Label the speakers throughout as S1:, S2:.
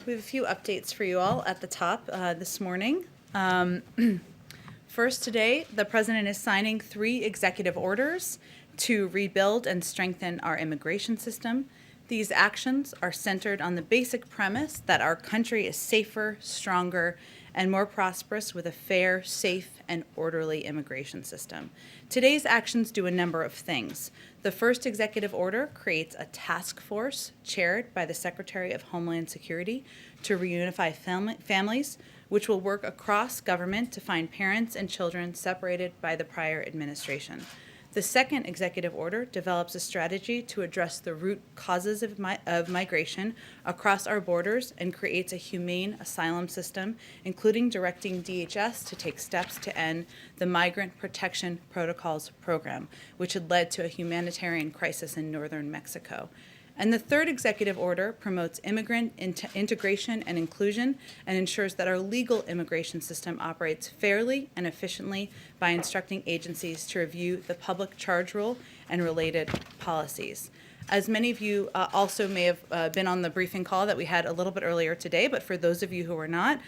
S1: We have a few updates for you all at the top this morning. First, today, the President is signing 3 executive orders to rebuild and strengthen our immigration system. These actions are centered on the basic premise that our country is safer, stronger, and more prosperous with a fair, safe, and orderly immigration system. Today's actions do a number of things. The first executive order creates a task force chaired by the Secretary of Homeland Security to reunify families, which will work across government to find parents and children separated by the prior administration. The second executive order develops a strategy to address the root causes of migration across our borders and creates a humane asylum system, including directing DHS to take steps to end the Migrant Protection Protocols program, which had led to a humanitarian crisis in northern Mexico. And the third executive order promotes immigrant integration and inclusion and ensures that our legal immigration system operates fairly and efficiently by instructing agencies to review the public charge rule and related policies. As many of you also may have been on the briefing call that we had a little bit earlier today, but for those of you who were not,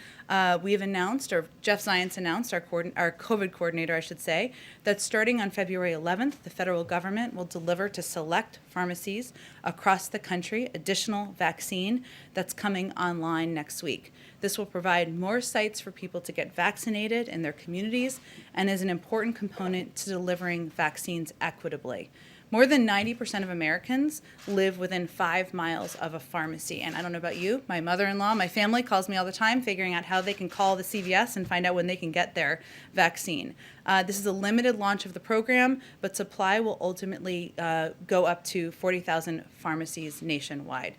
S1: we have announced, or Jeff Zients announced, our COVID coordinator, I should say, that starting on February 11th, the federal government will deliver to select pharmacies across the country additional vaccine that's coming online next week. This will provide more sites for people to get vaccinated in their communities and is an important component to delivering vaccines equitably. More than 90% of Americans live within 5 miles of a pharmacy. And I don't know about you, my mother-in-law, my family calls me all the time figuring out how they can call the CVS and find out when they can get their vaccine. This is a limited launch of the program, but supply will ultimately go up to 40,000 pharmacies nationwide.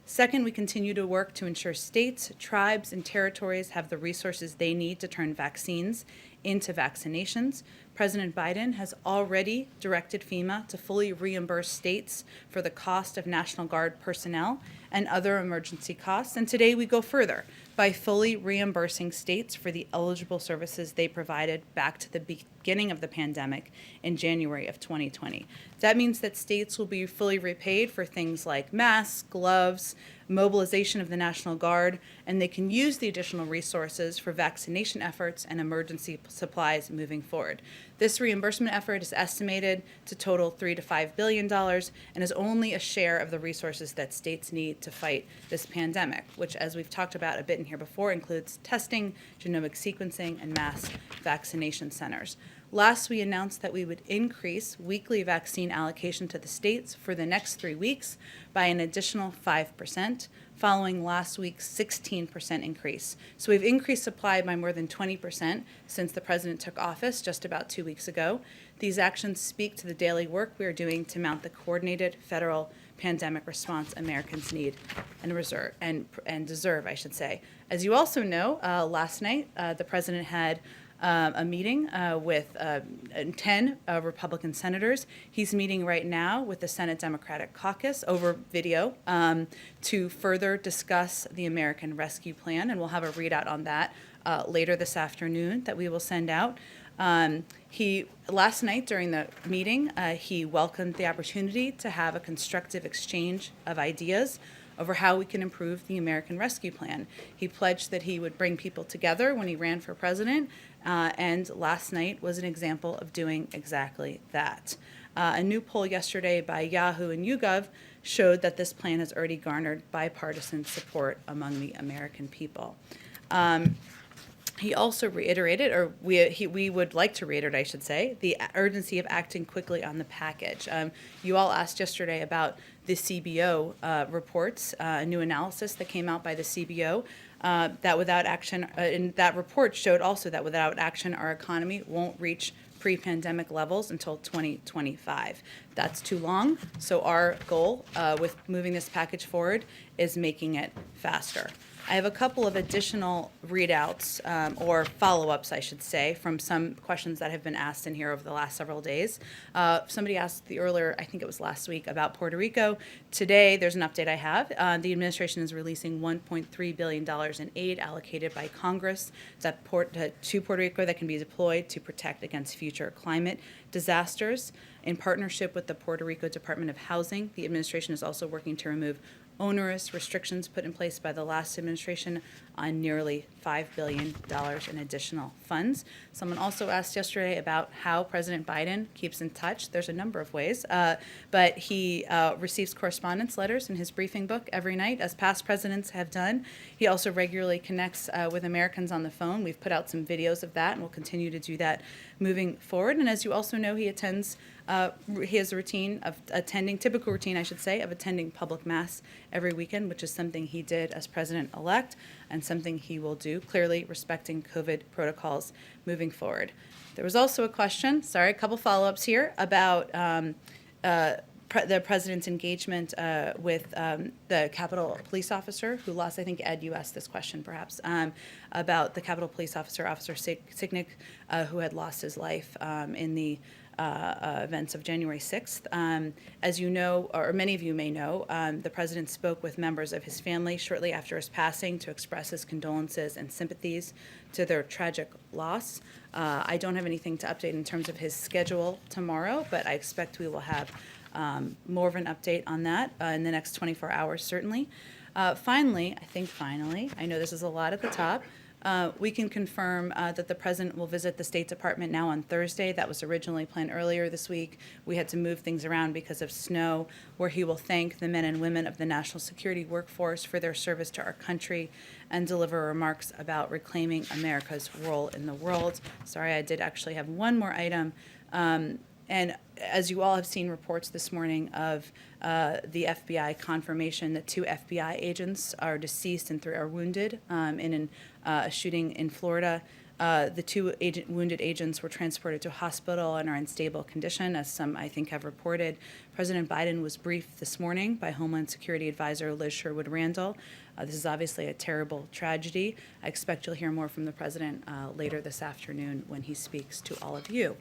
S1: Second, we continue to work to ensure states, tribes, and territories have the resources they need to turn vaccines into vaccinations. President Biden has already directed FEMA to fully reimburse states for the cost of National Guard personnel and other emergency costs. And today we go further by fully reimbursing states for the eligible services they provided back to the beginning of the pandemic in January of 2020. That means that states will be fully repaid for things like masks, gloves, mobilization of the National Guard, and they can use the additional resources for vaccination efforts and emergency supplies moving forward. This reimbursement effort is estimated to total $3 to $5 billion and is only a share of the resources that states need to fight this pandemic, which, as we've talked about a bit in here before, includes testing, genomic sequencing, and mass vaccination centers. Last, we announced that we would increase weekly vaccine allocation to the states for the next 3 weeks by an additional 5%, following last week's 16% increase. So we've increased supply by more than 20% since the president took office just about 2 weeks ago. These actions speak to the daily work we are doing to mount the coordinated federal pandemic response Americans need and deserve, I should say. As you also know, last night the president had a meeting with 10 Republican senators. He's meeting right now with the Senate Democratic Caucus over video to further discuss the American Rescue Plan, and we'll have a readout on that later this afternoon that we will send out. Last night during the meeting, he welcomed the opportunity to have a constructive exchange of ideas over how we can improve the American Rescue Plan. He pledged that he would bring people together when he ran for president, and last night was an example of doing exactly that. A new poll yesterday by Yahoo and YouGov showed that this plan has already garnered bipartisan support among the American people. He also reiterated, or we would like to reiterate, I should say, the urgency of acting quickly on the package. You all asked yesterday about the CBO reports, a new analysis that came out by the CBO, that without action, and that report showed also that without action, our economy won't reach pre-pandemic levels until 2025. That's too long, so our goal with moving this package forward is making it faster. I have a couple of additional readouts, or follow-ups, I should say, from some questions that have been asked in here over the last several days. Somebody asked earlier, I think it was last week, about Puerto Rico. Today, there's an update I have. The administration is releasing $1.3 billion in aid allocated by Congress to Puerto Rico that can be deployed to protect against future climate disasters. In partnership with the Puerto Rico Department of Housing, the administration is also working to remove onerous restrictions put in place by the last administration on nearly $5 billion in additional funds. Someone also asked yesterday about how President Biden keeps in touch. There's a number of ways, but he receives correspondence letters in his briefing book every night, as past presidents have done. He also regularly connects with Americans on the phone. We've put out some videos of that, and we'll continue to do that moving forward. And as you also know, he has a routine of typical routine, I should say, of attending public mass every weekend, which is something he did as president-elect and something he will do, clearly respecting COVID protocols moving forward. There was also a question, a couple follow-ups here, about the president's engagement with the Capitol Police officer who lost, I think, Ed, you asked this question perhaps, about the Capitol Police officer, Officer Sicknick, who had lost his life in the events of January 6th. As you know, or many of you may know, the president spoke with members of his family shortly after his passing to express his condolences and sympathies to their tragic loss. I don't have anything to update in terms of his schedule tomorrow, but I expect we will have more of an update on that in the next 24 hours, certainly. Finally, I know this is a lot at the top, we can confirm that the president will visit the State Department now on Thursday. That was originally planned earlier this week. We had to move things around because of snow, where he will thank the men and women of the national security workforce for their service to our country and deliver remarks about reclaiming America's role in the world. Sorry, I did actually have one more item. And as you all have seen reports this morning of the FBI confirmation that 2 FBI agents are deceased and 3 are wounded in a shooting in Florida. The 2 wounded agents were transported to a hospital and are in stable condition, as some, I think, have reported. President Biden was briefed this morning by Homeland Security Advisor Liz Sherwood Randall. This is obviously a terrible tragedy. I expect you'll hear more from the president later this afternoon when he speaks to all of you.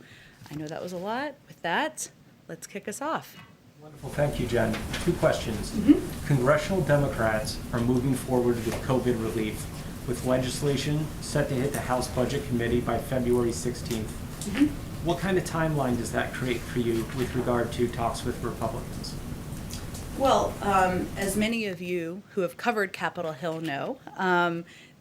S1: I know that was a lot. With that, let's kick us off.
S2: Wonderful. Thank you, Jen. 2 questions. Congressional Democrats are moving forward with COVID relief, with legislation set to hit the House Budget Committee by February 16th. What kind of timeline does that create for you with regard to talks with Republicans?
S1: Well, as many of you who have covered Capitol Hill know,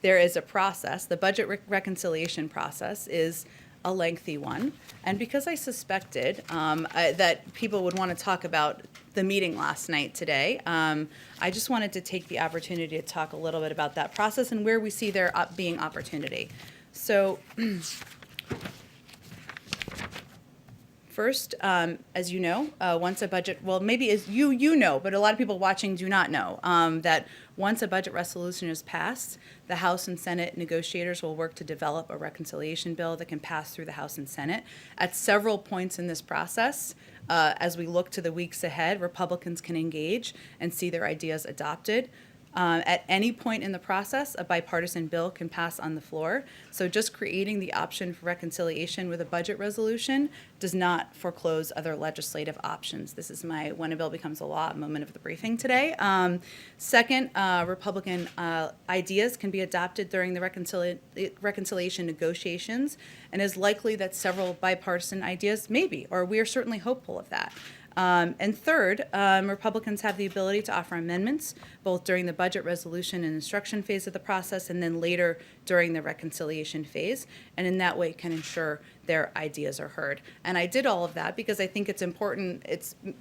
S1: there is a process. The budget reconciliation process is a lengthy one. And because I suspected that people would want to talk about the meeting last night today, I just wanted to take the opportunity to talk a little bit about that process and where we see there being opportunity. So first, as you know, once a budget, well, maybe as you know, but a lot of people watching do not know, that once a budget resolution is passed, the House and Senate negotiators will work to develop a reconciliation bill that can pass through the House and Senate. At several points in this process, as we look to the weeks ahead, Republicans can engage and see their ideas adopted. At any point in the process, a bipartisan bill can pass on the floor. So just creating the option for reconciliation with a budget resolution does not foreclose other legislative options. This is my when a bill becomes a law moment of the briefing today. Second, Republican ideas can be adopted during the reconciliation negotiations, and is likely that several bipartisan ideas may be, or we are certainly hopeful of that. And third, Republicans have the ability to offer amendments both during the budget resolution and instruction phase of the process and then later during the reconciliation phase, and in that way can ensure their ideas are heard. And I did all of that because I think it's important.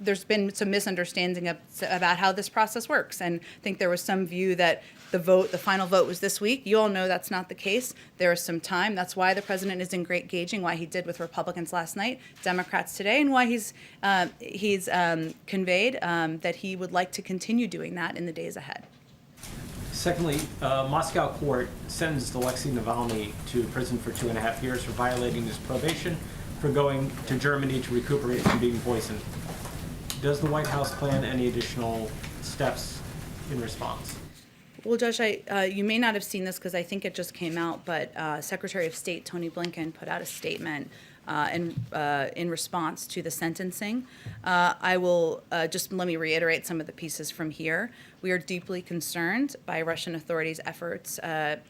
S1: There's been some misunderstanding about how this process works, and I think there was some view that the final vote was this week. You all know that's not the case. There is some time. That's why the president is engaging, why he did with Republicans last night, Democrats today, and why he's conveyed that he would like to continue doing that in the days ahead.
S2: Secondly, Moscow court sentenced Alexei Navalny to prison for 2.5 years for violating his probation for going to Germany to recuperate from being poisoned. Does the White House plan any additional steps in response?
S1: Well, Josh, you may not have seen this because I think it just came out, but Secretary of State Tony Blinken put out a statement in response to the sentencing. I will just let me reiterate some of the pieces from here. We are deeply concerned by Russian authorities'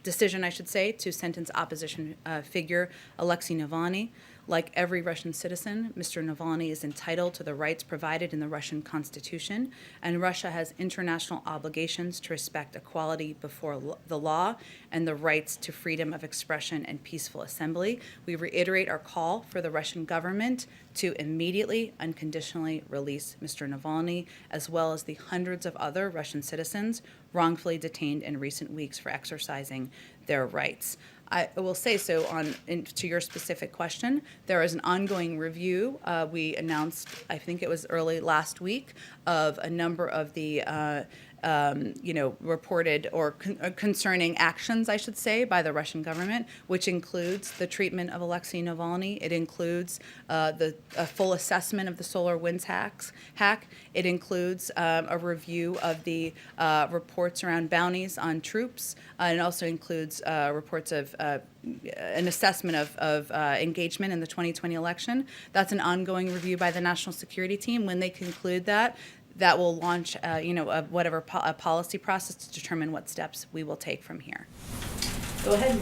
S1: decision, I should say, to sentence opposition figure Alexei Navalny. Like every Russian citizen, Mr. Navalny is entitled to the rights provided in the Russian Constitution, and Russia has international obligations to respect equality before the law and the rights to freedom of expression and peaceful assembly. We reiterate our call for the Russian government to immediately, unconditionally release Mr. Navalny, as well as the hundreds of other Russian citizens wrongfully detained in recent weeks for exercising their rights. I will say so to your specific question. There is an ongoing review. We announced, I think it was early last week, of a number of the reported or concerning actions, I should say, by the Russian government, which includes the treatment of Alexei Navalny. It includes a full assessment of the SolarWinds hack. It includes a review of the reports around bounties on troops. And it also includes reports of an assessment of engagement in the 2020 election. That's an ongoing review by the National Security Team. When they conclude that will launch, a policy process to determine what steps we will take from here. Go ahead.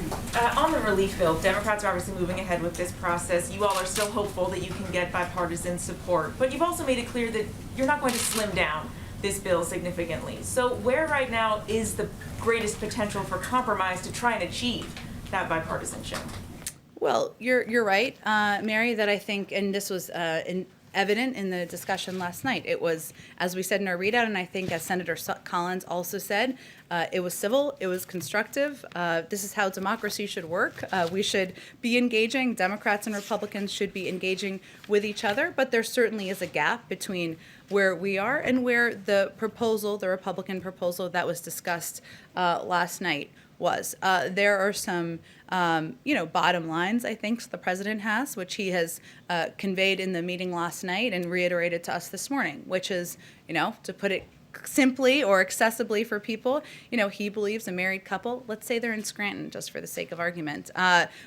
S3: On the relief bill, Democrats are obviously moving ahead with this process. You all are still hopeful that you can get bipartisan support, but you've also made it clear that you're not going to slim down this bill significantly. So where right now is the greatest potential for compromise to try and achieve that bipartisanship?
S1: Well, you're right, Mary, that I think, and this was evident in the discussion last night. It was, as we said in our readout, and I think as Senator Collins also said, it was civil, it was constructive. This is how democracy should work. We should be engaging. Democrats and Republicans should be engaging with each other, but there certainly is a gap between where we are and where the Republican proposal that was discussed last night was. There are some, bottom lines, I think, the president has, which he has conveyed in the meeting last night and reiterated to us this morning, which is, to put it simply or accessibly for people, he believes a married couple, let's say they're in Scranton, just for the sake of argument.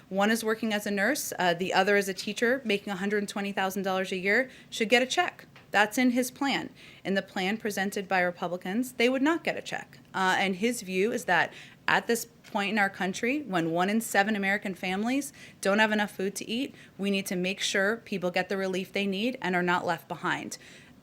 S1: One is working as a nurse, the other is a teacher making $120,000 a year, should get a check. That's in his plan. In the plan presented by Republicans, they would not get a check. And his view is that at this point in our country, when 1 in 7 American families don't have enough food to eat, we need to make sure people get the relief they need and are not left behind.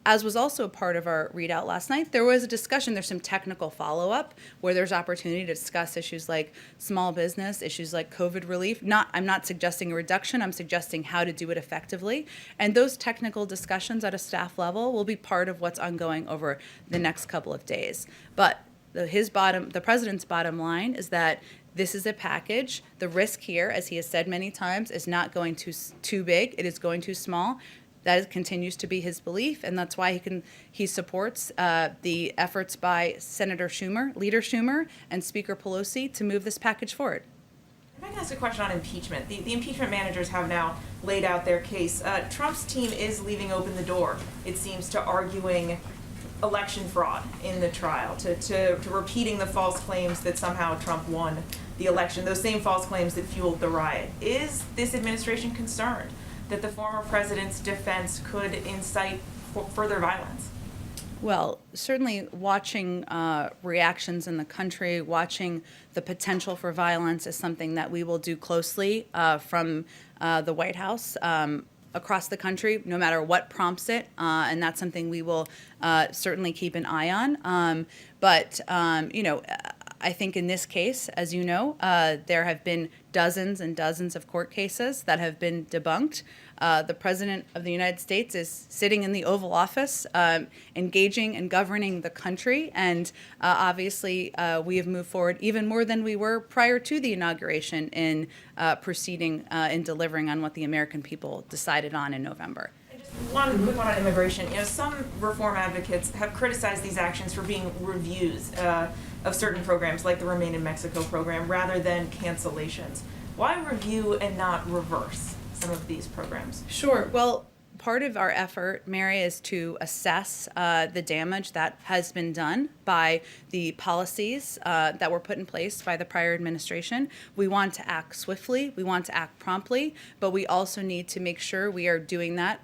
S1: As was also a part of our readout last night, there was a discussion, there's some technical follow-up where there's opportunity to discuss issues like small business, issues like COVID relief. I'm not suggesting a reduction, I'm suggesting how to do it effectively. And those technical discussions at a staff level will be part of what's ongoing over the next couple of days. But the president's bottom line is that this is a package. The risk here, as he has said many times, is not going too big. It is going too small. That continues to be his belief, and that's why he supports the efforts by Leader Schumer, and Speaker Pelosi to move this package forward.
S3: If I can ask a question on impeachment. The impeachment managers have now laid out their case. Trump's team is leaving open the door, it seems, to arguing election fraud in the trial, to repeating the false claims that somehow Trump won the election, those same false claims that fueled the riot. Is this administration concerned that the former president's defense could incite further violence?
S1: Well, certainly watching reactions in the country, watching the potential for violence is something that we will do closely from the White House across the country, no matter what prompts it, and that's something we will certainly keep an eye on. But I think in this case, as you know, there have been dozens and dozens of court cases that have been debunked. The President of the United States is sitting in the Oval Office, engaging and governing the country, and obviously we have moved forward even more than we were prior to the inauguration in proceeding and delivering on what the American people decided on in November.
S3: One quick one on immigration. Some reform advocates have criticized these actions for being reviews of certain programs, like the Remain in Mexico program, rather than cancellations. Why review and not reverse some of these programs?
S1: Sure. Well, part of our effort, Mary, is to assess the damage that has been done by the policies that were put in place by the prior administration. We want to act swiftly, we want to act promptly, but we also need to make sure we are doing that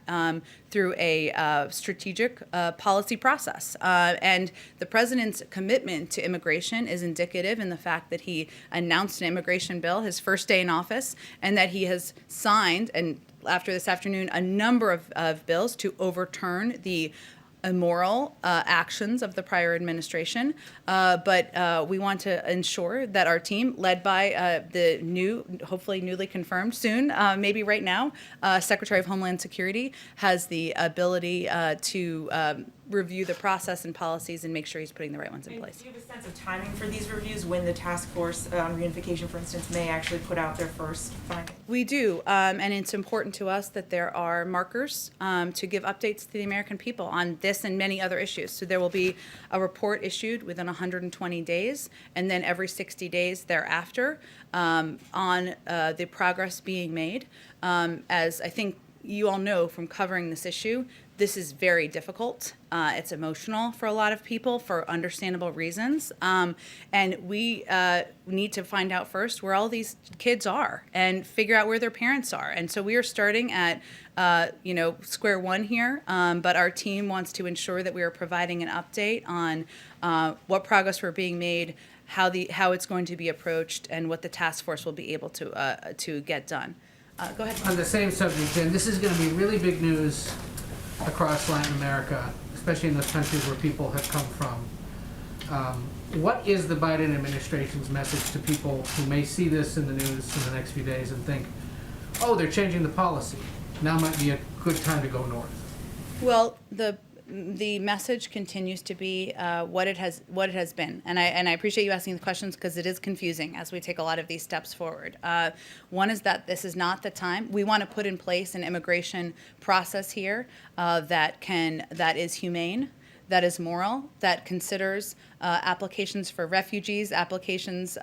S1: through a strategic policy process. And the president's commitment to immigration is indicative in the fact that he announced an immigration bill his first day in office, and that he has signed and after this afternoon, a number of bills to overturn the immoral actions of the prior administration, but we want to ensure that our team, led by the hopefully newly confirmed soon, maybe right now, Secretary of Homeland Security, has the ability to review the process and policies and make sure he's putting the right ones in place.
S3: Do you have a sense of timing for these reviews, when the task force on reunification, for instance, may actually put out their first findings?
S1: We do, and it's important to us that there are markers to give updates to the American people on this and many other issues. So there will be a report issued within 120 days, and then every 60 days thereafter on the progress being made. As I think you all know from covering this issue, this is very difficult. It's emotional for a lot of people for understandable reasons. And we need to find out first where all these kids are and figure out where their parents are. And so we are starting at square one here, but our team wants to ensure that we are providing an update on what progress we're being made, how it's going to be approached, and what the task force will be able to get done. Go ahead.
S4: On the same subject, Jen, this is going to be really big news across Latin America, especially in those countries where people have come from. What is the Biden administration's message to people who may see this in the news in the next few days and think, oh, they're changing the policy, now might be a good time to go north?
S1: Well, the message continues to be what it has been, and I appreciate you asking the questions because it is confusing as we take a lot of these steps forward. One is that this is not the time. We want to put in place an immigration process here that is humane, that is moral, that considers applications for refugees, applications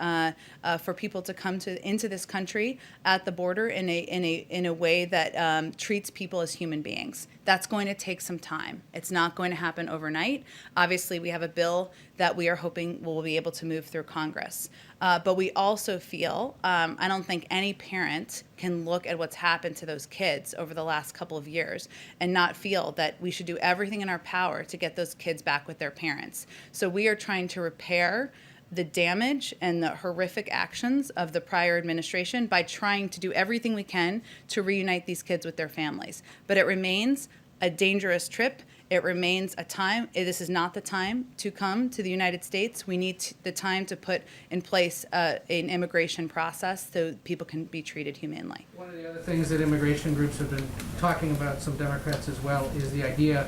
S1: for people to come into this country at the border in a way that treats people as human beings. That's going to take some time. It's not going to happen overnight. Obviously, we have a bill that we are hoping will be able to move through Congress. But we also feel, I don't think any parent can look at what's happened to those kids over the last couple of years and not feel that we should do everything in our power to get those kids back with their parents. So we are trying to repair the damage and the horrific actions of the prior administration by trying to do everything we can to reunite these kids with their families. But it remains a dangerous trip. It remains a time. This is not the time to come to the United States. We need the time to put in place an immigration process so people can be treated humanely.
S4: One of the other things that immigration groups have been talking about, some Democrats as well, is the idea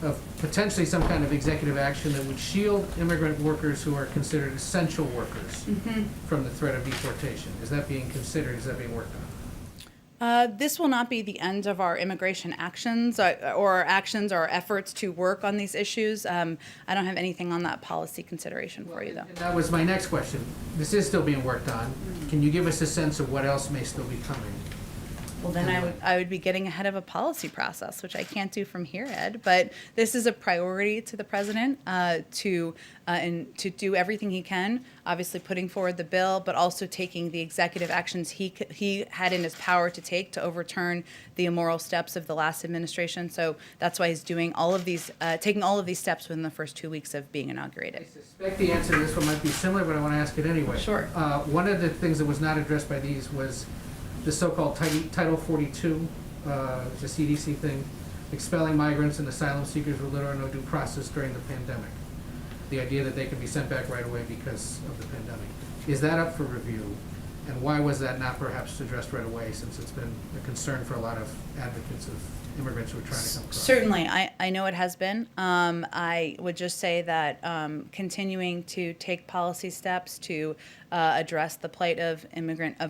S4: of potentially some kind of executive action that would shield immigrant workers who are considered essential workers from the threat of deportation. Is that being considered? Is that being worked on?
S1: This will not be the end of our immigration actions or efforts to work on these issues. I don't have anything on that policy consideration for you, though.
S4: And that was my next question. This is still being worked on. Can you give us a sense of what else may still be coming?
S1: Well, then I would be getting ahead of a policy process, which I can't do from here, Ed. But this is a priority to the president to do everything he can, obviously putting forward the bill, but also taking the executive actions he had in his power to take to overturn the immoral steps of the last administration. So that's why he's doing all of these, taking all of these steps within the first 2 weeks of being inaugurated.
S4: I suspect the answer to this one might be similar, but I want to ask it anyway.
S1: Sure.
S4: One of the things that was not addressed by these was the so-called Title 42, the CDC thing, expelling migrants and asylum seekers with little or no due process during the pandemic. The idea that they can be sent back right away because of the pandemic. Is that up for review? And why was that not perhaps addressed right away, since it's been a concern for a lot of advocates of immigrants who are trying to come across?
S1: Certainly, I know it has been. I would just say that continuing to take policy steps to address the plight of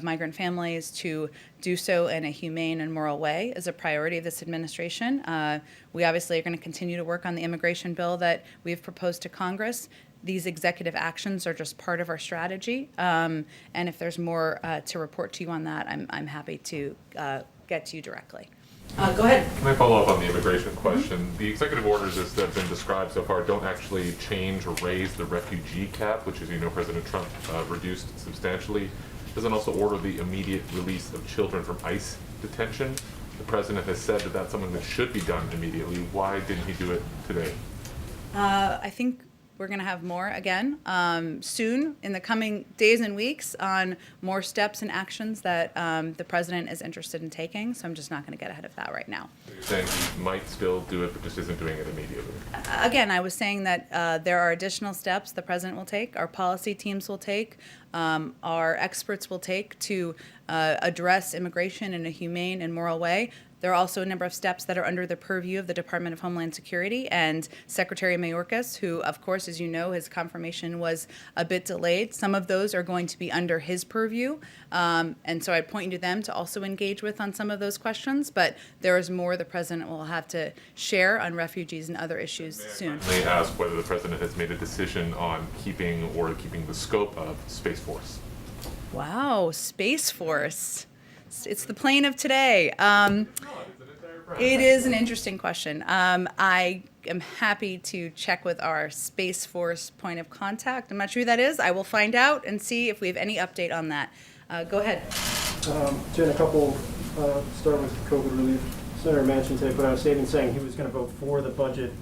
S1: migrant families, to do so in a humane and moral way, is a priority of this administration. We obviously are going to continue to work on the immigration bill that we've proposed to Congress. These executive actions are just part of our strategy, and if there's more to report to you on that, I'm happy to get to you directly. Go ahead.
S5: Can I follow up on the immigration question? The executive orders as they've been described so far don't actually change or raise the refugee cap, which, as you know, President Trump reduced substantially. Doesn't also order the immediate release of children from ICE detention. The president has said that that's something that should be done immediately. Why didn't he do it today?
S1: I think We're going to have more again soon in the coming days and weeks on more steps and actions that the president is interested in taking. So I'm just not going to get ahead of that right now.
S5: You're saying he might still do it, but just isn't doing it immediately.
S1: Again, I was saying that there are additional steps the president will take, our policy teams will take, our experts will take to address immigration in a humane and moral way. There are also a number of steps that are under the purview of the Department of Homeland Security and Secretary Mayorkas, who, of course, as you know, his confirmation was a bit delayed. Some of those are going to be under his purview, and so I'd point you to them to also engage with on some of those questions, but there is more the president will have to share on refugees and other issues soon.
S5: May I ask whether the president has made a decision on keeping the scope of Space Force?
S1: Wow, Space Force. It's the plane of today. It is an interesting question. I am happy to check with our Space Force point of contact. I'm not sure who that is. I will find out and see if we have any update on that. Go ahead.
S6: Jen, a couple, start with COVID relief. Senator Manchin today put out a statement saying he was going to vote for the budget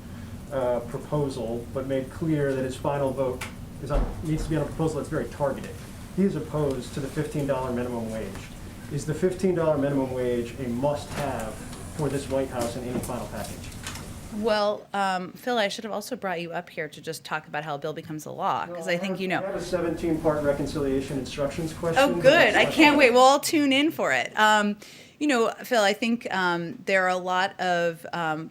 S6: proposal, but made clear that his final vote needs to be on a proposal that's very targeted. He is opposed to the $15 minimum wage. Is the $15 minimum wage a must-have for this White House in any final package?
S1: Well, Phil, I should have also brought you up here to just talk about how a bill becomes a law, because I think you know.
S6: I have a 17-part reconciliation instructions question.
S1: Oh, good. I can't wait. We'll all tune in for it. You know, Phil, I think there are a lot of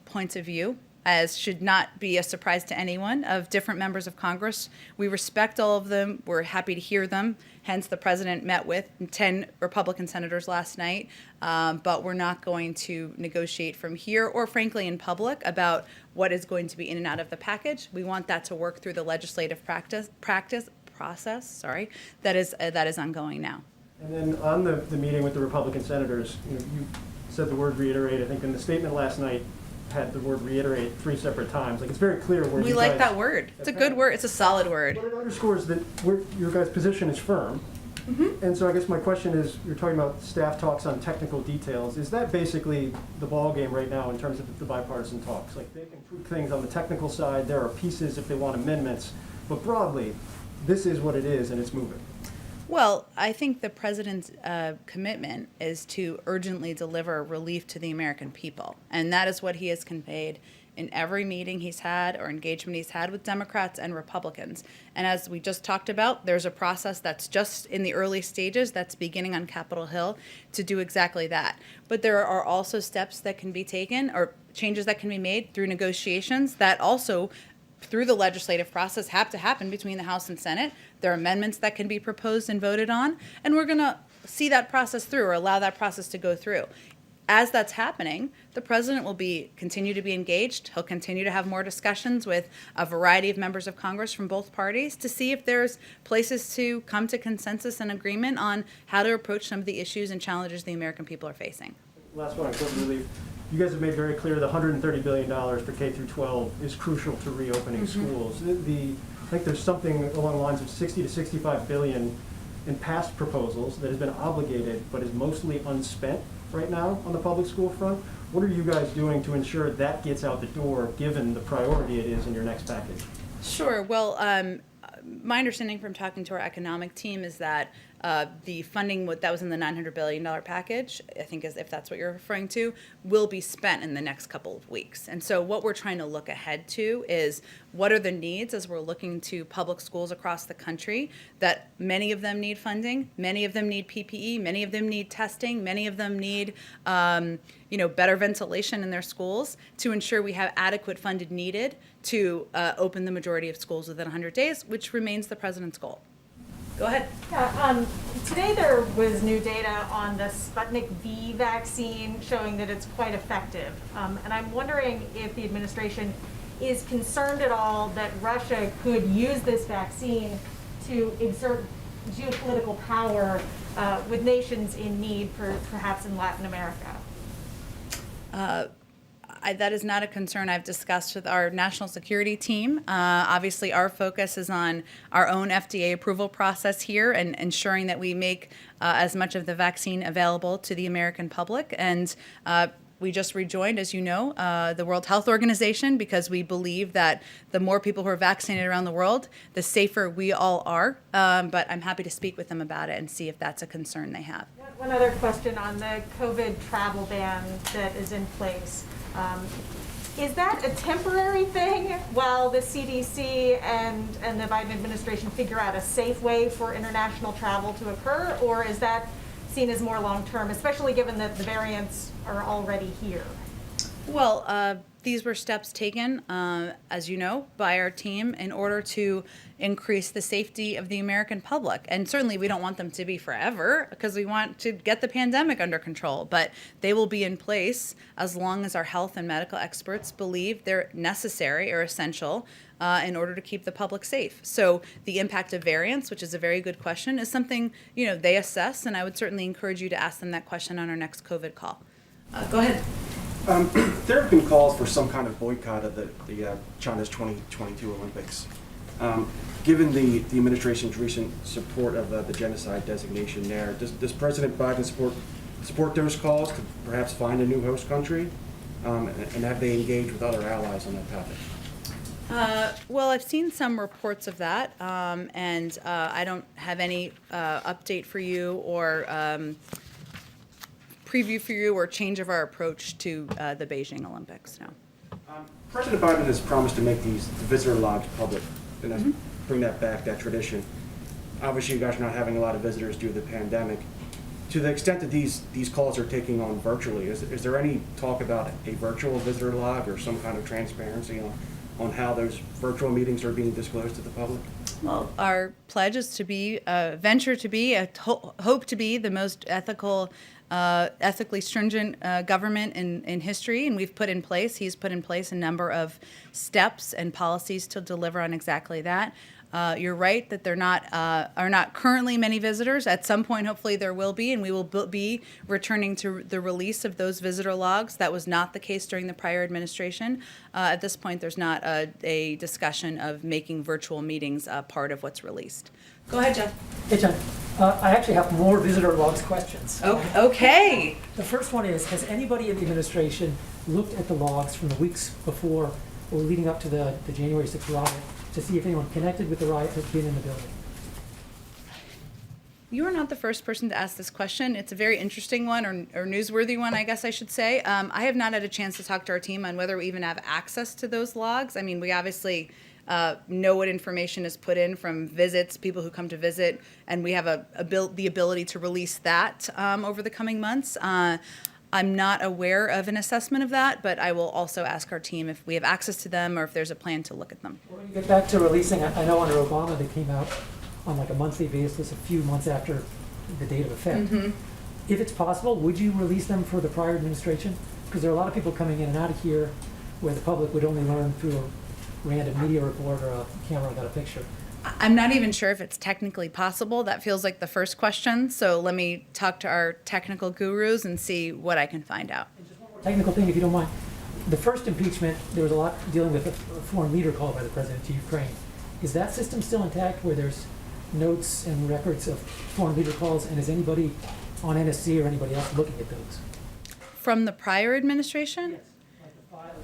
S1: points of view, as should not be a surprise to anyone, of different members of Congress. We respect all of them. We're happy to hear them. Hence, the president met with 10 Republican senators last night. But we're not going to negotiate from here or, frankly, in public about what is going to be in and out of the package. We want that to work through the legislative process. Sorry, that is ongoing now.
S6: And then on the meeting with the Republican senators, you said the word reiterate. I think in the statement last night had the word reiterate 3 separate times. Like, it's very clear where
S1: we like that word. It's a good word. It's a solid word.
S6: But it underscores that your guys' position is firm. Mm-hmm. And so I guess my question is, you're talking about staff talks on technical details. Is that basically the ball game right now in terms of the bipartisan talks? Like, they can tweak things on the technical side. There are pieces if they want amendments. But broadly, this is what it is, and it's moving.
S1: Well, I think the president's commitment is to urgently deliver relief to the American people. And that is what he has conveyed in every meeting he's had or engagement he's had with Democrats and Republicans. And as we just talked about, there's a process that's just in the early stages that's beginning on Capitol Hill to do exactly that. But there are also steps that can be taken or changes that can be made through negotiations that also through the legislative process have to happen between the House and Senate. There are amendments that can be proposed and voted on, and we're going to see that process through or allow that process to go through. As that's happening, the president will continue to be engaged. He'll continue to have more discussions with a variety of members of Congress from both parties to see if there's places to come to consensus and agreement on how to approach some of the issues and challenges the American people are facing.
S6: Last one on COVID relief. You guys have made very clear the $130 billion for K through 12 is crucial to reopening schools. I think there's something along the lines of 60 to 65 billion in past proposals that has been obligated but is mostly unspent right now on the public school front. What are you guys doing to ensure that gets out the door, given the priority it is in your next package?
S1: Sure. Well, my understanding from talking to our economic team is that the funding that was in the $900 billion package, I think if that's what you're referring to, will be spent in the next couple of weeks. And so what we're trying to look ahead to is what are the needs as we're looking to public schools across the country, that many of them need funding, many of them need PPE, many of them need testing, many of them need better ventilation in their schools to ensure we have adequate funded needed to open the majority of schools within 100 days, which remains the president's goal. Go ahead.
S7: Yeah, today there was new data on the Sputnik V vaccine showing that it's quite effective. And I'm wondering if the administration is concerned at all that Russia could use this vaccine to exert geopolitical power with nations in need, perhaps in Latin America.
S1: That is not a concern I've discussed with our national security team. Obviously, our focus is on our own FDA approval process here and ensuring that we make as much of the vaccine available to the American public. And We just rejoined, as you know, the World Health Organization because we believe that the more people who are vaccinated around the world, the safer we all are. But I'm happy to speak with them about it and see if that's a concern they have.
S7: One other question on the COVID travel ban that is in place. Is that a temporary thing while the CDC and the Biden administration figure out a safe way for international travel to occur, or is that seen as more long-term, especially given that the variants are already here?
S1: Well, these were steps taken, as you know, by our team in order to increase the safety of the American public. And certainly we don't want them to be forever because we want to get the pandemic under control. But they will be in place as long as our health and medical experts believe they're necessary or essential in order to keep the public safe. So the impact of variants, which is a very good question, is something, they assess. And I would certainly encourage you to ask them that question on our next COVID call. Go ahead.
S8: There have been calls for some kind of boycott of the China's 2022 Olympics. Given the administration's recent support of the genocide designation there, does President Biden support those calls to perhaps find a new host country? And have they engaged with other allies on that topic?
S1: Well, I've seen some reports of that, and I don't have any update for you or preview for you or change of our approach to the Beijing Olympics. No.
S8: President Biden has promised to make the visitor logs public and bring that back, that tradition. Obviously, you guys are not having a lot of visitors due to the pandemic. To the extent that these calls are taking on virtually, is there any talk about a virtual visitor log or some kind of transparency on how those virtual meetings are being disclosed to the public?
S1: Well, our pledge is to be, venture to be, hope to be the most ethically stringent government in history, and he's put in place a number of steps and policies to deliver on exactly that. You're right that there are not currently many visitors. At some point, hopefully, there will be, and we will be returning to the release of those visitor logs. That was not the case during the prior administration. At this point, there's not a discussion of making virtual meetings part of what's released. Go ahead, Jeff.
S9: Hey, Jen. I actually have more visitor logs questions.
S1: Oh, okay.
S9: The first one is, has anybody in the administration looked at the logs from the weeks before or leading up to the January 6th riot to see if anyone connected with the riot has been in the building?
S1: You are not the first person to ask this question. It's a very interesting one, or newsworthy one, I guess I should say. I have not had a chance to talk to our team on whether we even have access to those logs. I mean, we obviously know what information is put in from visits, people who come to visit, and we have the ability to release that over the coming months. I'm not aware of an assessment of that, but I will also ask our team if we have access to them or if there's a plan to look at them.
S9: When you get back to releasing, I know under Obama they came out on like a monthly basis a few months after the date of effect.
S1: Mm-hmm.
S9: If it's possible, would you release them for the prior administration? Because there are a lot of people coming in and out of here where the public would only learn through a random media report or a camera got a picture.
S1: I'm not even sure if it's technically possible. That feels like the first question. So let me talk to our technical gurus and see what I can find out.
S9: And just one more technical thing, if you don't mind. The first impeachment, there was a lot dealing with a foreign leader call by the president to Ukraine. Is that system still intact where there's notes and records of foreign leader calls, and is anybody on NSC or anybody else looking at those?
S1: From the prior administration?
S9: Yes, like the file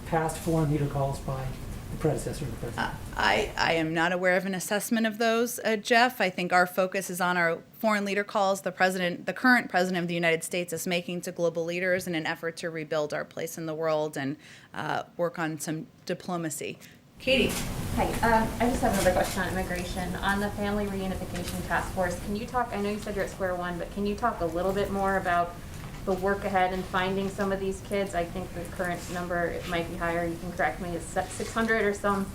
S9: past foreign leader calls by the predecessor of the president.
S1: I am not aware of an assessment of those, Jeff. I think our focus is on our foreign leader calls the current president of the United States is making to global leaders in an effort to rebuild our place in the world and work on some diplomacy. Katie.
S10: Hi, I just have another question on immigration. On the Family Reunification Task Force, can you talk, I know you said you're at square one, but can you talk a little bit more about the work ahead in finding some of these kids? I think the current number, it might be higher, you can correct me, is 600 or some.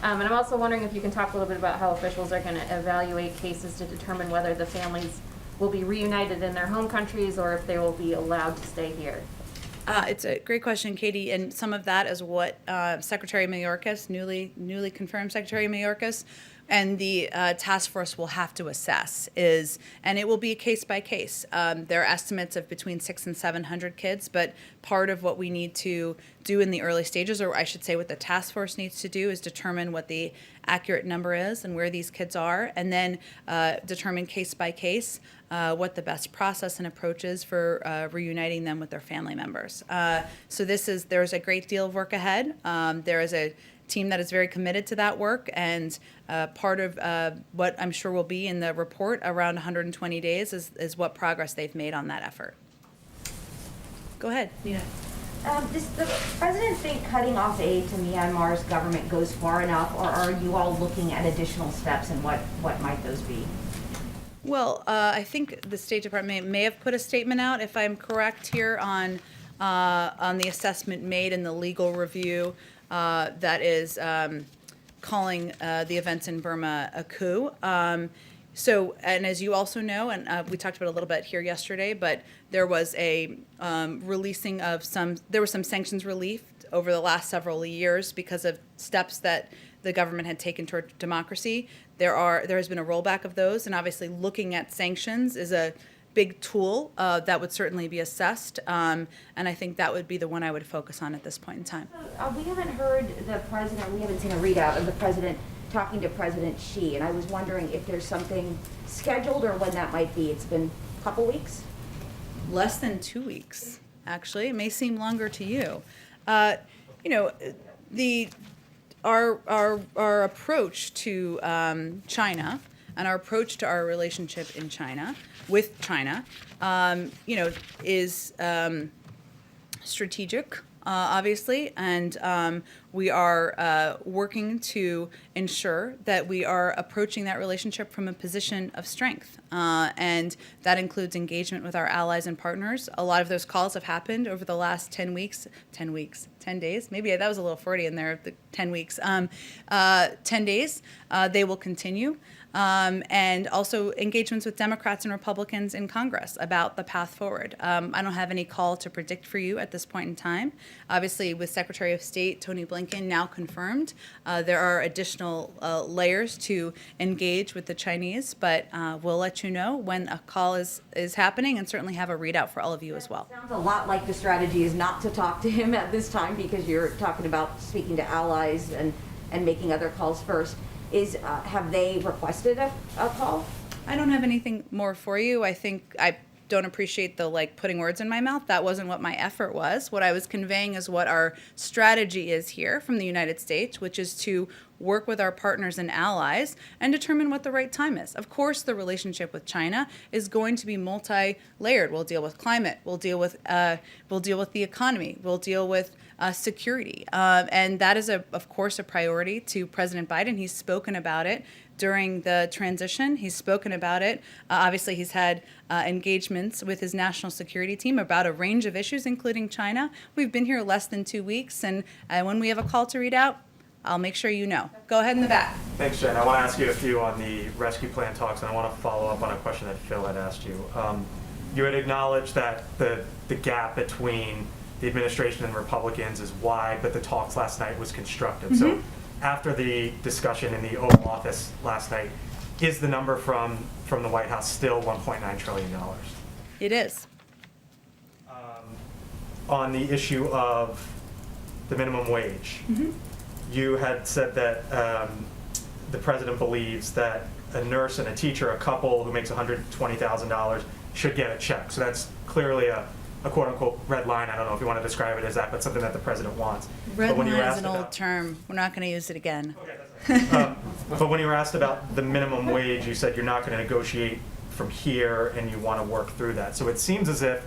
S10: And I'm also wondering if you can talk a little bit about how officials are going to evaluate cases to determine whether the families will be reunited in their home countries or if they will be allowed to stay here.
S1: It's a great question, Katie, and some of that is what Secretary Mayorkas, newly confirmed Secretary Mayorkas, and the task force will have to assess is, and it will be case by case. There are estimates of between 600 and 700 kids, but part of what we need to do in the early stages, or I should say what the task force needs to do, is determine what the accurate number is and where these kids are, and then determine case by case what the best process and approach is for reuniting them with their family members. So there's a great deal of work ahead. There is a team that is very committed to that work, and part of what I'm sure will be in the report around 120 days is what progress they've made on that effort. Go ahead, Nina.
S11: Does the president think cutting off aid to Myanmar's government goes far enough, or are you all looking at additional steps, and what might those be?
S1: Well, I think the State Department may have put a statement out, if I'm correct here, on the assessment made in the legal review that is calling the events in Burma a coup. So, and as you also know, and we talked about it a little bit here yesterday, but there was a releasing of there was some sanctions relief over the last several years because of steps that the government had taken toward democracy. There has been a rollback of those, and obviously looking at sanctions is a big tool that would certainly be assessed, and I think that would be the one I would focus on at this point in time.
S11: We haven't heard the president, we haven't seen a readout of the president talking to President Xi, and I was wondering if there's something scheduled or when that might be. It's been a couple weeks?
S1: Less than 2 weeks, actually. It may seem longer to you. Our approach to China and our approach to our relationship in China, with China, is strategic, obviously, and we are working to ensure that we are approaching that relationship from a position of strength, and that includes engagement with our allies and partners. A lot of those calls have happened over the last 10 days. Maybe that was a little Freudian there, the 10 weeks. 10 days, they will continue. And also engagements with Democrats and Republicans in Congress about the path forward. I don't have any call to predict for you at this point in time. Obviously, with Secretary of State Tony Blinken now confirmed, there are additional layers to engage with the Chinese, but we'll let you know when a call is happening, and certainly have a readout for all of you as well.
S11: Sounds a lot like the strategy is not to talk to him at this time, because you're talking about speaking to allies and making other calls first. Have they requested a call?
S1: I don't have anything more for you. I think I don't appreciate the putting words in my mouth. That wasn't what my effort was. What I was conveying is what our strategy is here from the United States, which is to work with our partners and allies and determine what the right time is. Of course, the relationship with China is going to be multi-layered. We'll deal with climate. We'll deal with the economy. We'll deal with security, and that is of course a priority to President Biden. He's spoken about it during the transition. He's spoken about it. Obviously, he's had engagements with his national security team about a range of issues, including China. We've been here less than 2 weeks, and when we have a call to read out, I'll make sure you know. Go ahead in the back.
S12: Thanks, Jen. I want to ask you a few on the rescue plan talks, and I want to follow up on a question that Phil had asked you. You had acknowledged that the gap between the administration and Republicans is wide, but the talks last night was constructive. Mm-hmm. So after the discussion in the Oval Office last night, is the number from the White House still $1.9 trillion?
S1: It is.
S12: On the issue of the minimum wage, mm-hmm. you had said that the president believes that a nurse and a teacher, a couple who makes $120,000, should get a check. So that's clearly a quote-unquote red line. I don't know if you want to describe it as that, but something that the president wants.
S1: Red line is an old term. We're not going to use it again.
S12: Okay, that's right. But when you were asked about the minimum wage, you said you're not going to negotiate from here and you want to work through that. So it seems as if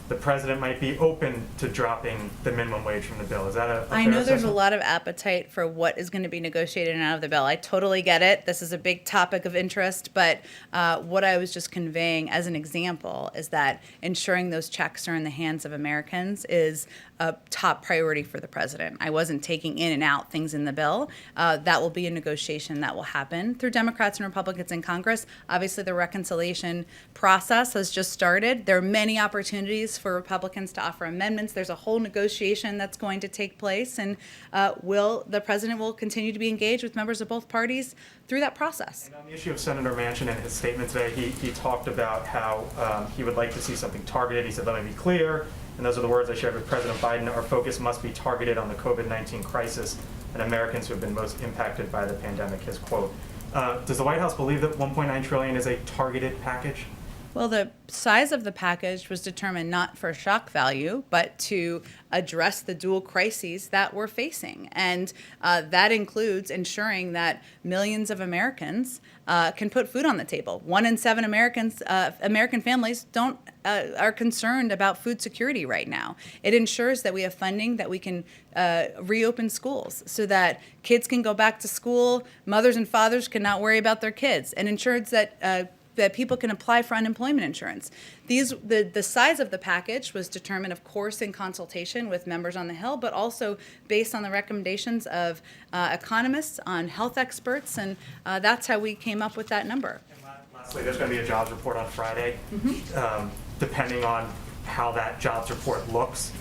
S12: the president might be open to dropping the minimum wage from the bill. Is that a fair
S1: I know there's
S12: assessment?
S1: a lot of appetite for what is going to be negotiated and out of the bill. I totally get it. This is a big topic of interest, but what I was just conveying as an example is that ensuring those checks are in the hands of Americans is a top priority for the president. I wasn't taking in and out things in the bill. That will be a negotiation that will happen through Democrats and Republicans in Congress. Obviously, the reconciliation process has just started. There are many opportunities space for Republicans to offer amendments. There's a whole negotiation that's going to take place, and the president will continue to be engaged with members of both parties through that process.
S12: And on the issue of Senator Manchin and his statement today, he talked about how he would like to see something targeted. He said, let me be clear, and those are the words I shared with President Biden, our focus must be targeted on the COVID-19 crisis and Americans who have been most impacted by the pandemic, his quote. Does the White House believe that $1.9 trillion is a targeted package?
S1: Well, the size of the package was determined not for shock value, but to address the dual crises that we're facing. And that includes ensuring that millions of Americans can put food on the table. 1 in 7 American families are concerned about food security right now. It ensures that we have funding that we can reopen schools so that kids can go back to school, mothers and fathers can not worry about their kids, and ensures that people can apply for unemployment insurance. The size of the package was determined, of course, in consultation with members on the Hill, but also based on the recommendations of economists, on health experts, and that's how we came up with that number.
S12: And lastly, there's going to be a jobs report on Friday. Depending on how that jobs report looks,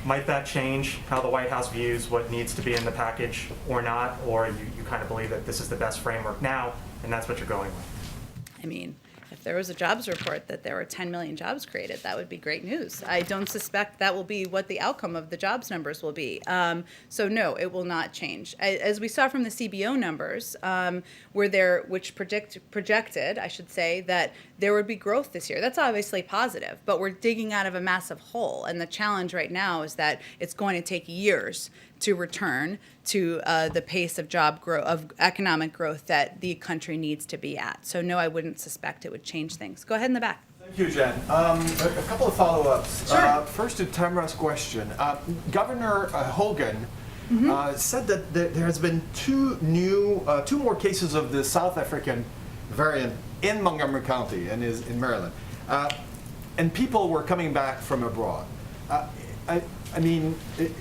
S12: might that change how the White House views what needs to be in the package or not? Or you kind of believe that this is the best framework now, and that's what you're going with?
S1: I mean, if there was a jobs report that there were 10 million jobs created, that would be great news. I don't suspect that will be what the outcome of the jobs numbers will be. So no, it will not change. As we saw from the CBO numbers, which projected, I should say, that there would be growth this year. That's obviously positive, but we're digging out of a massive hole. And the challenge right now is that it's going to take years to return to the pace of economic growth that the country needs to be at. So no, I wouldn't suspect it would change things. Go ahead in the back.
S13: Thank you, Jen. A couple of follow-ups.
S1: Sure.
S13: First to Tamara's question. Governor Hogan said that there has been two more cases of the South African variant in Montgomery County and is in Maryland. And people were coming back from abroad. I mean,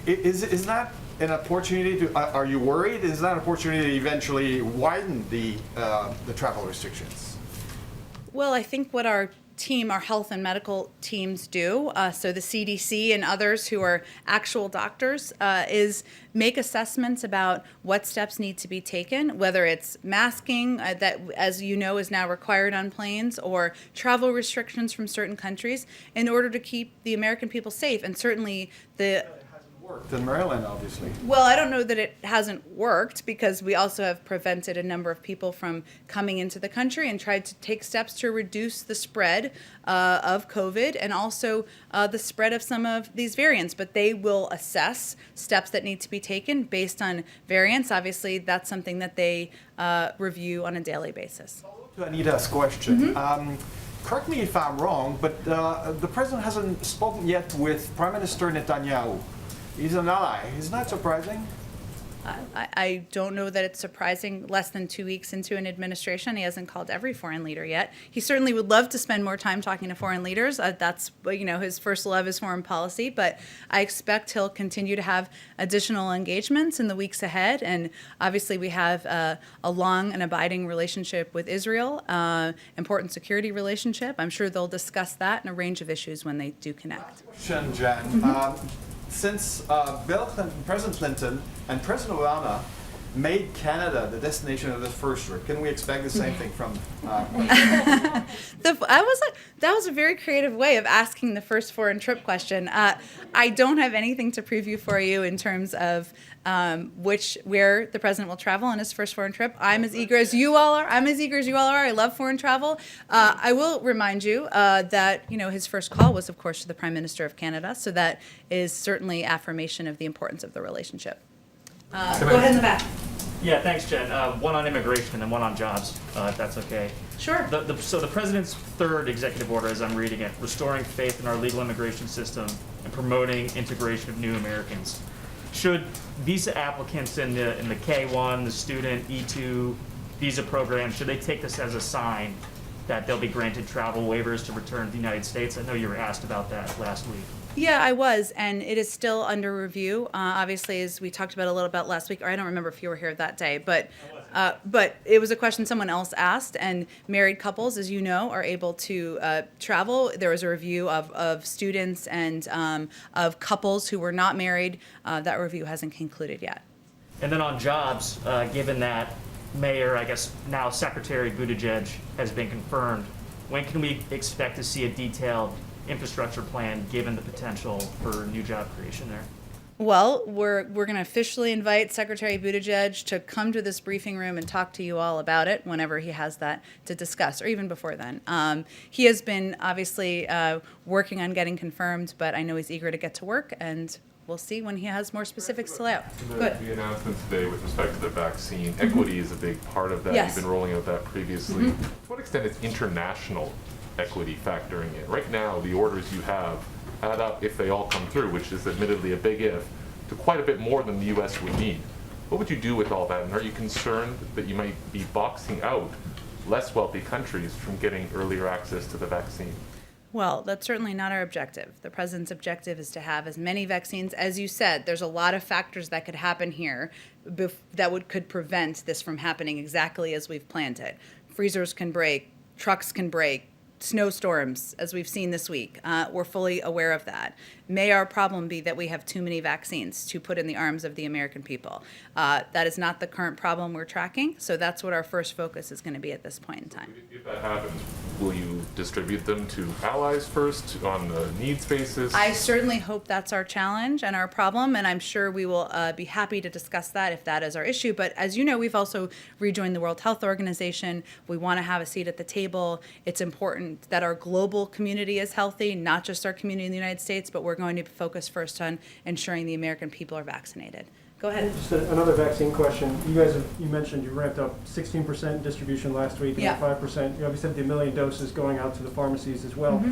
S13: is that an opportunity to, are you worried? Is that an opportunity to eventually widen the travel restrictions?
S1: Well, I think what our health and medical teams do, so the CDC and others who are actual doctors, is make assessments about what steps need to be taken, whether it's masking, that, as you know, is now required on planes, or travel restrictions from certain countries in order to keep the American people safe. And certainly
S13: Worked in Maryland, obviously.
S1: Well, I don't know that it hasn't worked, because we also have prevented a number of people from coming into the country and tried to take steps to reduce the spread of COVID and also the spread of some of these variants. But they will assess steps that need to be taken based on variants. Obviously, that's something that they review on a daily basis.
S13: To Anita's question. Correct me if I'm wrong, but the president hasn't spoken yet with Prime Minister Netanyahu. He's an ally. Isn't that surprising?
S1: I don't know that it's surprising. Less than 2 weeks into an administration, he hasn't called every foreign leader yet. He certainly would love to spend more time talking to foreign leaders. That's his first love is foreign policy. But I expect he'll continue to have additional engagements in the weeks ahead. And obviously, we have a long and abiding relationship with Israel, important security relationship. I'm sure they'll discuss that and a range of issues when they do connect.
S13: Question, Jen. Since Bill Clinton, President Clinton and President Obama made Canada the destination of the first trip, can we expect the same thing from
S1: That was a very creative way of asking the first foreign trip question. I don't have anything to preview for you in terms of where the president will travel on his first foreign trip. I'm as eager as you all are. I love foreign travel. I will remind you that his first call was, of course, to the Prime Minister of Canada. So that is certainly affirmation of the importance of the relationship. Go ahead in the back.
S14: Yeah, thanks, Jen. One on immigration and then one on jobs, if that's okay.
S1: Sure.
S14: So the president's third executive order, as I'm reading it, restoring faith in our legal immigration system and promoting integration of new Americans. Should visa applicants in the K-1, the student E-2 visa program, should they take this as a sign that they'll be granted travel waivers to return to the United States? I know you were asked about that last week.
S1: Yeah, I was, and it is still under review. Obviously, as we talked about a little bit last week, or I don't remember if you were here that day, but But it was a question someone else asked, and married couples, as you know, are able to travel. There was a review of students and of couples who were not married. That review hasn't concluded yet.
S14: And then on jobs, given that Mayor, I guess now Secretary Buttigieg has been confirmed, when can we expect to see a detailed infrastructure plan given the potential for new job creation there?
S1: Well, we're going to officially invite Secretary Buttigieg to come to this briefing room and talk to you all about it whenever he has that to discuss, or even before then. He has been obviously working on getting confirmed, but I know he's eager to get to work, and we'll see when he has more specifics to lay out. Good.
S5: The announcement today with respect to the vaccine, equity is a big part of that.
S1: Yes.
S5: You've been rolling out that previously. To what extent is international equity factoring in? Right now, the orders you have add up, if they all come through, which is admittedly a big if, to quite a bit more than the U.S. would need. What would you do with all that? And are you concerned that you might be boxing out less wealthy countries from getting earlier access to the vaccine?
S1: Well, that's certainly not our objective. The president's objective is to have as many vaccines. As you said, there's a lot of factors that could happen here that could prevent this from happening exactly as we've planned it. Freezers can break, trucks can break, snowstorms, as we've seen this week. We're fully aware of that. May our problem be that we have too many vaccines to put in the arms of the American people. That is not the current problem we're tracking, so that's what our first focus is going to be at this point in time.
S5: If that happens, will you distribute them to allies first on the needs basis?
S1: I certainly hope that's our challenge and our problem, and I'm sure we will be happy to discuss that if that is our issue. But as you know, we've also rejoined the World Health Organization. We want to have a seat at the table. It's important that our global community is healthy, not just our community in the United States, but we're going to focus first on ensuring the American people are vaccinated. Go ahead.
S6: Just another vaccine question. You mentioned you ramped up 16% distribution last week, and
S1: Yeah.
S6: 5%. You obviously have the 1 million doses going out to the pharmacies as well.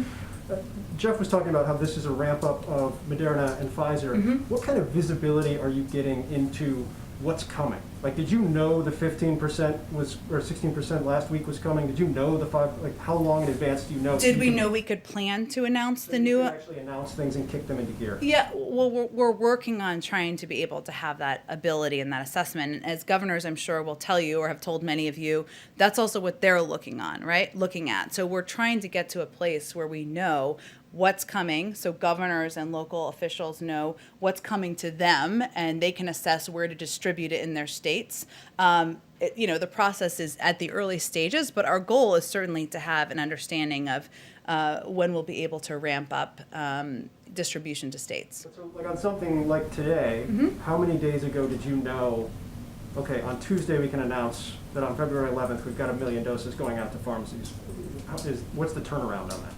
S6: Jeff was talking about how this is a ramp up of Moderna and Pfizer. What kind of visibility are you getting into what's coming? Like, did you know the 15% was, or 16% last week was coming? Did you know the 5, like, how long in advance do you know?
S1: Did we know we could plan to announce the new?
S6: Actually announce things and kick them into gear.
S1: Yeah, well, we're working on trying to be able to have that ability and that assessment. And as governors, I'm sure will tell you, or have told many of you, that's also what they're looking at. So we're trying to get to a place where we know what's coming, so governors and local officials know what's coming to them, and they can assess where to distribute it in their states. The process is at the early stages, but our goal is certainly to have an understanding of when we'll be able to ramp up distribution to states.
S6: So, like, on something like today, how many days ago did you know, okay, on Tuesday we can announce that on February 11th we've got 1 million doses going out to pharmacies? What's the turnaround on that?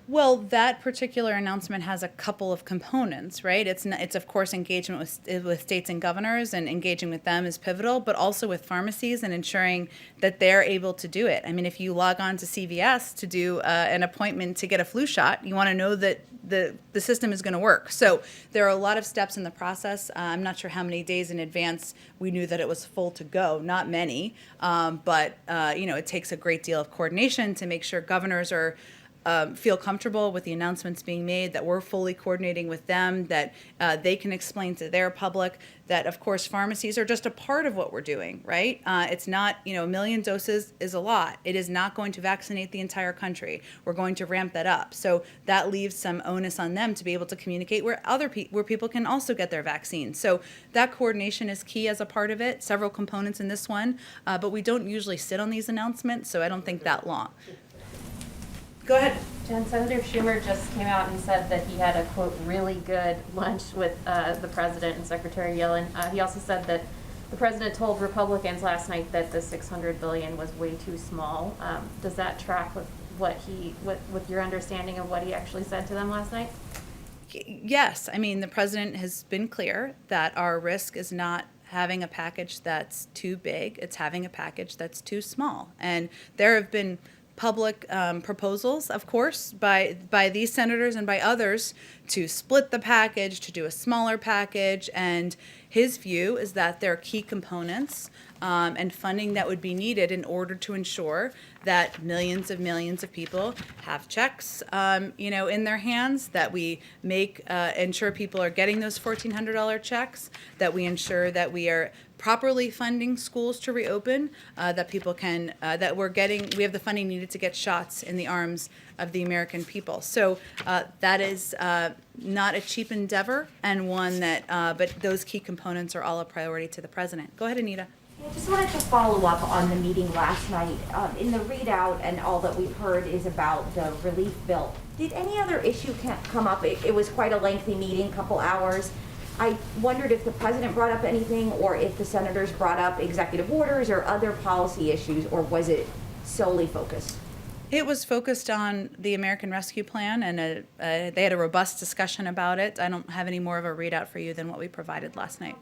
S1: Well, that particular announcement has a couple of components, right? It's of course engagement with states and governors, and engaging with them is pivotal, but also with pharmacies and ensuring that they're able to do it. I mean, if you log on to CVS to do an appointment to get a flu shot, you want to know that the system is going to work. So there are a lot of steps in the process. I'm not sure how many days in advance we knew that it was full to go. Not many, but it takes a great deal of coordination to make sure governors are feel comfortable with the announcements being made, that we're fully coordinating with them, that they can explain to their public that, of course, pharmacies are just a part of what we're doing, right? It's not, 1 million doses is a lot. It is not going to vaccinate the entire country. We're going to ramp that up. So that leaves some onus on them to be able to communicate where where people can also get their vaccine. So that coordination is key as a part of it, several components in this one, but we don't usually sit on these announcements, so I don't think that long. Go ahead.
S10: Jen, Senator Schumer just came out and said that he had a, quote, really good lunch with the president and Secretary Yellen. He also said that the president told Republicans last night that the $600 billion was way too small. Does that track with with your understanding of what he actually said to them last night?
S1: Yes. I mean, the president has been clear that our risk is not having a package that's too big. It's having a package that's too small. And there have been public proposals, of course, by these senators and by others to split the package, to do a smaller package, and his view is that there are key components and funding that would be needed in order to ensure that millions of people have checks, in their hands, that we ensure people are getting those $1,400 checks, that we ensure that we are properly funding schools to reopen, that people can, that we have the funding needed to get shots in the arms of the American people. So that is not a cheap endeavor, and one that, but those key components are all a priority to the president. Go ahead, Anita.
S11: I just wanted to follow up on the meeting last night. In the readout, and all that we've heard is about the relief bill. Did any other issue come up? It was quite a lengthy meeting, couple hours. I wondered if the president brought up anything, or if the senators brought up executive orders or other policy issues, or was it solely focused?
S1: It was focused on the American Rescue Plan, and they had a robust discussion about it. I don't have any more of a readout for you than what we provided last night.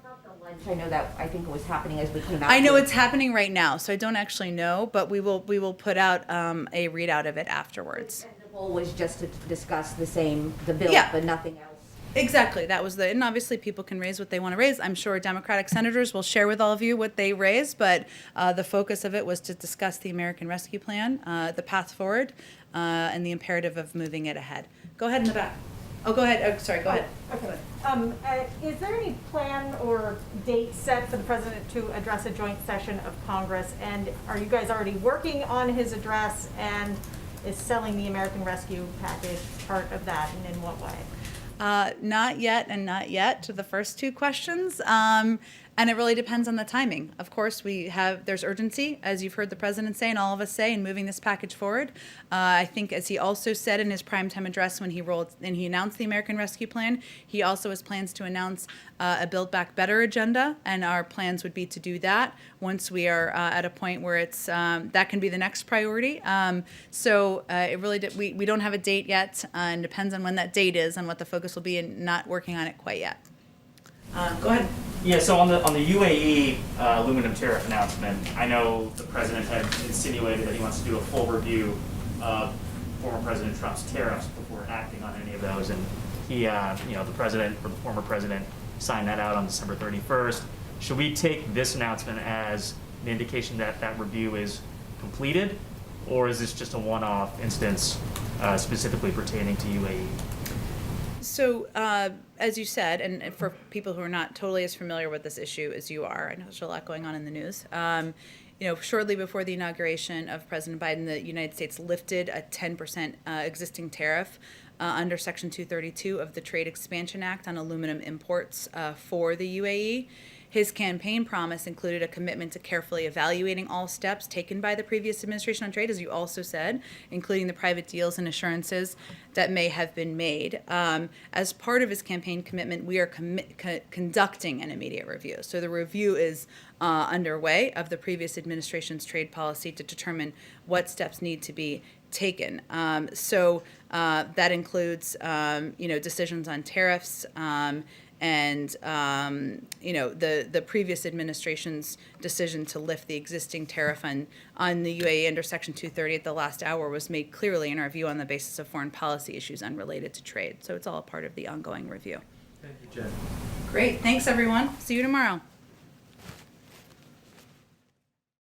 S11: I know that, I think it was happening as we came out.
S1: I know it's happening right now, so I don't actually know, but we will put out a readout of it afterwards.
S11: And the goal was just to discuss the bill,
S1: Yeah.
S11: but nothing else.
S1: Exactly, that was and obviously people can raise what they want to raise. I'm sure Democratic senators will share with all of you what they raised, but the focus of it was to discuss the American Rescue Plan, the path forward, and the imperative of moving it ahead. Go ahead in the back. Oh, go ahead. Oh, sorry, go ahead.
S7: Okay. Is there any plan or date set for the president to address a joint session of Congress? And are you guys already working on his address? And is selling the American Rescue Package part of that, and in what way?
S1: Not yet and not yet to the first two questions. And it really depends on the timing. Of course, there's urgency, as you've heard the president say and all of us say, in moving this package forward. I think, as he also said in his primetime address when he announced the American Rescue Plan, he also has plans to announce a Build Back Better agenda, and our plans would be to do that once we are at a point where it's that can be the next priority. So it really we don't have a date yet, and depends on when that date is and what the focus will be, and not working on it quite yet. Go ahead.
S14: Yeah, so on the UAE aluminum tariff announcement, I know the president had insinuated that he wants to do a full review of former President Trump's tariffs before acting on any of those, and he, the president or the former president signed that out on December 31st. Should we take this announcement as an indication that that review is completed, or is this just a one-off instance specifically pertaining to UAE?
S1: So, as you said, and for people who are not totally as familiar with this issue as you are, I know there's a lot going on in the news. Shortly before the inauguration of President Biden, the United States lifted a 10% existing tariff under Section 232 of the Trade Expansion Act on aluminum imports for the UAE. His campaign promise included a commitment to carefully evaluating all steps taken by the previous administration on trade, as you also said, including the private deals and assurances that may have been made. As part of his campaign commitment, we are conducting an immediate review. So the review is underway of the previous administration's trade policy to determine what steps need to be taken. So that includes, decisions on tariffs, and the previous administration's decision to lift the existing tariff on the UAE under Section 230 at the last hour was made clearly in our view on the basis of foreign policy issues unrelated to trade. So it's all a part of the ongoing review.
S2: Thank you, Jen.
S1: Great. Thanks, everyone. See you tomorrow.